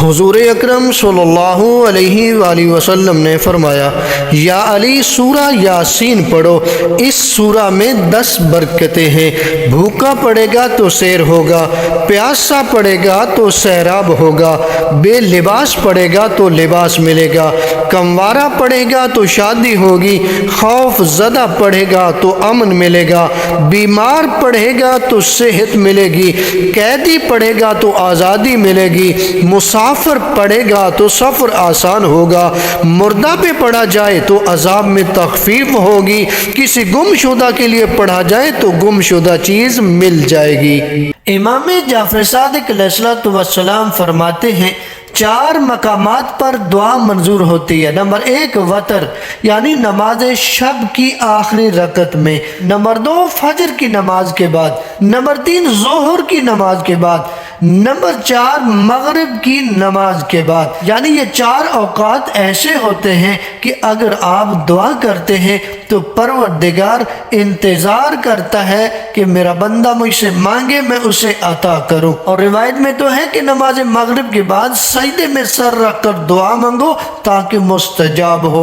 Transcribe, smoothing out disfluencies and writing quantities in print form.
حضور اکرم صلی اللہ علیہ وآلہ وسلم نے فرمایا، یا علی سورہ یاسین پڑھو، اس سورہ میں 10 برکتیں ہیں۔ بھوکا پڑے گا تو سیر ہوگا، پیاسا پڑے گا تو سیراب ہوگا، بے لباس پڑے گا تو لباس ملے گا، کموارہ پڑے گا تو شادی ہوگی، خوف زدہ پڑے گا تو امن ملے گا، بیمار پڑے گا تو صحت ملے گی، قیدی پڑے گا تو آزادی ملے گی، مسافر پڑے گا تو سفر آسان ہوگا، مردہ پہ پڑھا جائے تو عذاب میں تخفیف ہوگی، کسی گم شدہ کے لیے پڑھا جائے تو گم شدہ چیز مل جائے گی۔ امام جعفر صادق علیہ السلام فرماتے ہیں 4 مقامات پر دعا منظور ہوتی ہے۔ نمبر 1 وتر یعنی نماز شب کی آخری رکعت میں، نمبر 2 فجر کی نماز کے بعد، نمبر 3 ظہر کی نماز کے بعد، نمبر 4 مغرب کی نماز کے بعد۔ یعنی یہ 4 اوقات ایسے ہوتے ہیں کہ اگر آپ دعا کرتے ہیں تو پروردگار انتظار کرتا ہے کہ میرا بندہ مجھ سے مانگے میں اسے عطا کروں۔ اور روایت میں تو ہے کہ نماز مغرب کے بعد سجدے میں سر رکھ کر دعا مانگو تاکہ مستجاب ہو۔